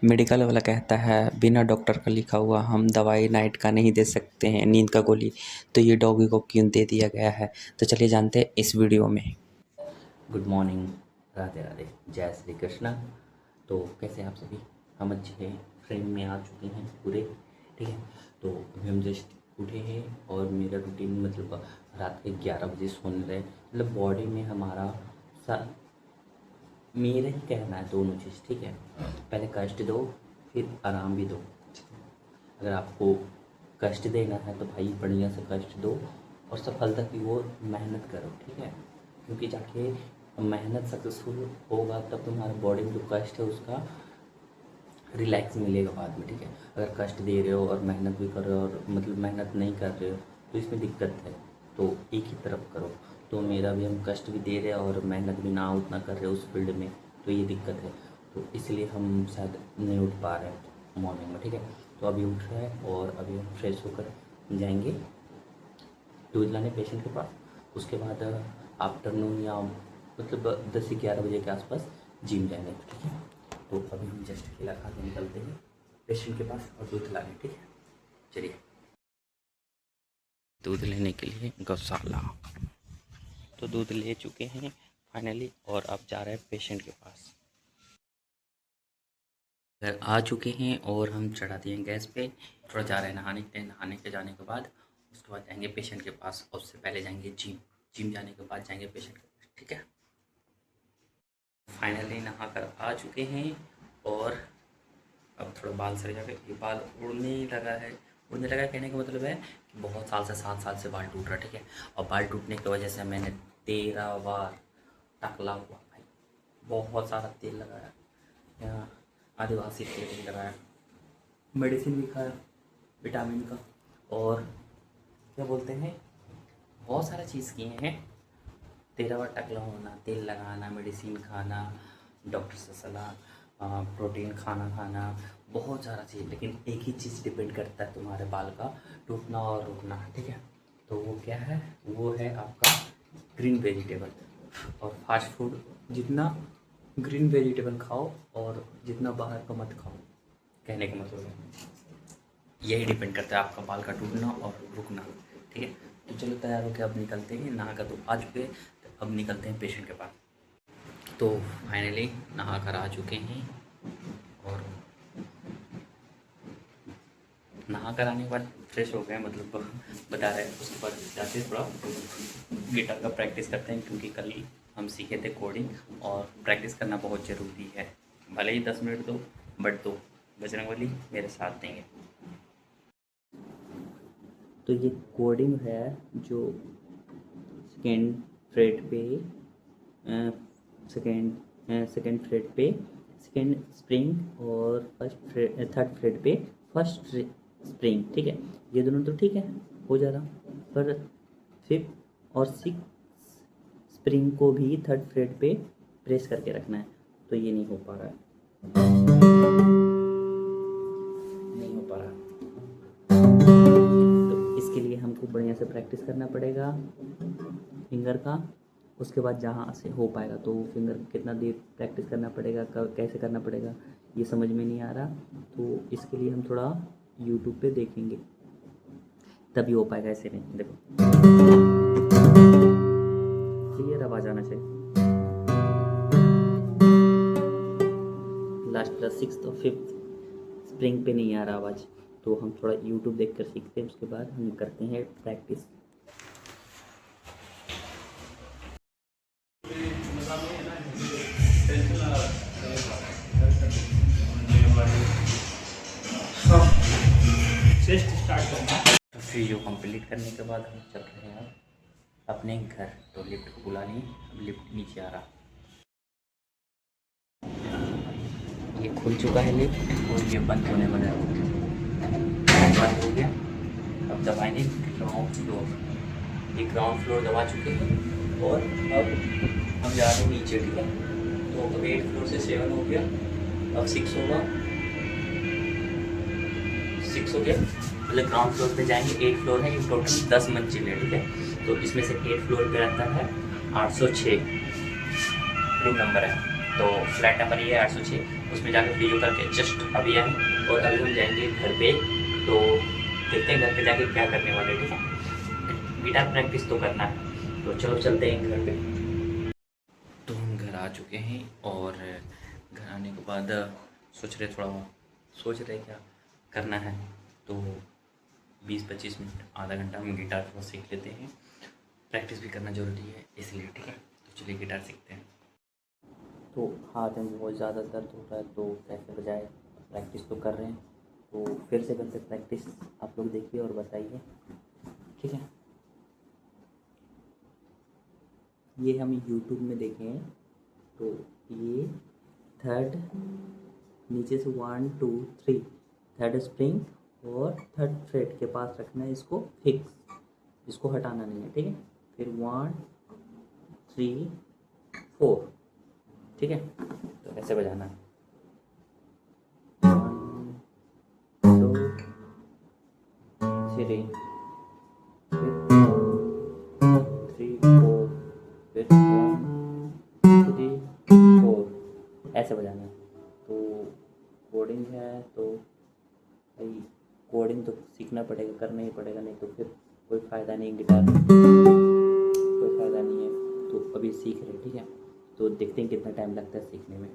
Medical वाला कहता है बिना डॉक्टर का लिखा हुआ हम दवाई नाइट का नहीं दे सकते हैं, नींद का गोली, तो ये डॉगी को क्यों दे दिया गया है। तो चलिए जानते हैं इस वीडियो में। गुड मॉर्निंग, राधे राधे, जय श्री कृष्णा। तो कैसे हैं आप सभी? हम अच्छे फ्रेम में आ चुके हैं पूरे, ठीक है। तो अभी हम जस्ट उठे हैं और मेरा रूटीन मतलब रात के 11 बजे सोने रहे, मतलब बॉडी में हमारा मेरा ही कहना है दोनों चीज़, ठीक है। पहले कष्ट दो, फिर आराम भी दो। अगर आपको कष्ट देना है तो भाई बढ़िया से कष्ट दो और सफलता की ओर मेहनत करो, ठीक है। क्योंकि जाके मेहनत सक्सेसफुल होगा तब तुम्हारे बॉडी में जो कष्ट है उसका रिलैक्स मिलेगा बाद में, ठीक है। अगर कष्ट दे रहे हो और मेहनत भी कर रहे हो और मतलब मेहनत नहीं कर रहे हो तो इसमें दिक्कत है। तो एक ही तरफ करो। तो मेरा भी हम कष्ट भी दे रहे हैं और मेहनत भी ना उतना कर रहे उस फील्ड में, तो ये दिक्कत है। तो इसलिए हम शायद नहीं उठ पा रहे हैं मॉर्निंग में, ठीक है। तो अभी उठ रहे हैं और अभी हम फ्रेश होकर जाएंगे दूध लाने पेशेंट के पास। उसके बाद आफ्टरनून या मतलब 10 से 11 बजे के आसपास जिम जाएंगे, ठीक है। तो अभी हम जस्ट खिला खा के निकलते हैं पेशेंट के पास और दूध लाने, ठीक है। चलिए दूध लेने के लिए गौशाला। तो दूध ले चुके हैं फाइनली और अब जा रहे हैं पेशेंट के पास। घर आ चुके हैं और हम चढ़ा दिए गैस पे, थोड़ा जा रहे हैं नहाने के लिए। नहाने के जाने के बाद उसके बाद जाएंगे पेशेंट के पास और उससे पहले जाएंगे जिम। जिम जाने के बाद जाएंगे पेशेंट के पास, ठीक है। फाइनली नहा कर आ चुके हैं और अब थोड़ा बाल सर जाकर ये बाल उड़ने लगा है। उड़ने लगा कहने का मतलब है कि बहुत साल से 7 साल से बाल टूट रहा है, ठीक है। और बाल टूटने की वजह से मैंने 13 बार टकला हुआ भाई, बहुत सारा तेल लगाया, यहाँ आदिवासी तेल लगाया, मेडिसिन भी खाया विटामिन का, और क्या बोलते हैं बहुत सारा चीज़ किए हैं। 13 बार टकला होना, तेल लगाना, मेडिसिन खाना, डॉक्टर से सलाह, प्रोटीन खाना, बहुत सारा चीज़। लेकिन एक ही चीज़ डिपेंड करता है तुम्हारे बाल का टूटना और रुकना, ठीक है। तो वो क्या है? वो है आपका ग्रीन वेजिटेबल और फास्ट फूड। जितना ग्रीन वेजिटेबल खाओ और जितना बाहर का मत खाओ, कहने का मतलब है यही डिपेंड करता है आपका बाल का टूटना और रुकना, ठीक है। तो चलो तैयार होकर अब निकलते हैं। नहा कर तो आ चुके हैं, तो अब निकलते हैं पेशेंट के पास। तो फाइनली नहा कर आ चुके हैं और नहा कर आने के बाद फ्रेश हो गए, मतलब बता रहे हैं। उसके बाद जाते थोड़ा गिटार का प्रैक्टिस करते हैं, क्योंकि कल हम सीखे थे कोडिंग और प्रैक्टिस करना बहुत ज़रूरी है। भले ही 10 मिनट दो बट दो, बजरंगबली मेरे साथ देंगे। तो ये कोडिंग है जो सेकेंड फ्रेट पे सेकेंड फ्रेट पे सेकेंड स्प्रिंग और थर्ड फ्रेट पे फर्स्ट स्प्रिंग, ठीक है। ये दोनों तो ठीक है, हो जा रहा, पर 5th और 6th स्प्रिंग को भी थर्ड फ्रेट पे प्रेस करके रखना है, तो ये नहीं हो पा रहा है, नहीं हो पा रहा। तो इसके लिए हमको बढ़िया से प्रैक्टिस करना पड़ेगा फिंगर का। उसके बाद जहाँ से हो पाएगा तो फिंगर कितना देर प्रैक्टिस करना पड़ेगा, कैसे करना पड़ेगा, ये समझ में नहीं आ रहा। तो इसके लिए हम थोड़ा यूट्यूब पे देखेंगे तभी हो पाएगा, ऐसे नहीं। देखो क्लियर आवाज़ आना चाहिए। लास्ट का 6th और 5th स्प्रिंग पे नहीं आ रहा आवाज़, तो हम थोड़ा यूट्यूब देख कर सीखते हैं। उसके बाद हम करते हैं प्रैक्टिस। तो फिजियो कंप्लीट करने के बाद हम चल रहे हैं अपने घर। तो लिफ्ट को बुला लिए, अब लिफ्ट नीचे आ रहा, ये खुल चुका है लिफ्ट और ये बंद होने वाला है, बंद हो गया। अब दबाएंगे ग्राउंड फ्लोर। ये ग्राउंड फ्लोर दबा चुके हैं और अब हम जा रहे हैं नीचे, ठीक है। तो अब 8 फ्लोर से 7 हो गया, अब 6 होगा, 6 हो गया, मतलब ग्राउंड फ्लोर पे जाएंगे। 8 फ्लोर है, ये टोटल 10 मंजिल है, ठीक है। तो इसमें से 8 फ्लोर पे रहता है 806 रूम नंबर है, तो फ्लैट नंबर ये है 806। उसमें जाकर वीडियो करके जस्ट अभी आए और अभी हम जाएंगे घर पे। तो देखते हैं घर पे जाके क्या करने वाले, ठीक है। गिटार प्रैक्टिस तो करना है, तो चलो चलते हैं घर पे। तो हम घर आ चुके हैं और घर आने के बाद सोच रहे क्या करना है। तो 20-25 मिनट आधा घंटा हम गिटार को सीख लेते हैं, प्रैक्टिस भी करना ज़रूरी है इसलिए, ठीक है। तो चलिए गिटार सीखते हैं। तो हाथ में बहुत ज़्यादा दर्द हो रहा है, तो कैसे बजाए, प्रैक्टिस तो कर रहे हैं, तो फिर से करते प्रैक्टिस, आप लोग देखिए और बताइए, ठीक है। ये हम यूट्यूब में देखे हैं, तो ये थर्ड नीचे से 1 2 3 थर्ड स्प्रिंग और थर्ड फ्रेट के पास रखना है इसको फिक्स, इसको हटाना नहीं है, ठीक है। फिर 1 3 4, ठीक है। तो ऐसे बजाना है 1 2 3 फिर 1 3 4 फिर 1 3 4, ऐसे बजाना है। तो कोडिंग है तो भाई कोडिंग तो सीखना पड़ेगा, करना ही पड़ेगा, नहीं तो फिर कोई फ़ायदा नहीं, गिटार कोई फ़ायदा नहीं है। तो अभी सीख रहे, ठीक है। तो देखते हैं कितना टाइम लगता है सीखने में।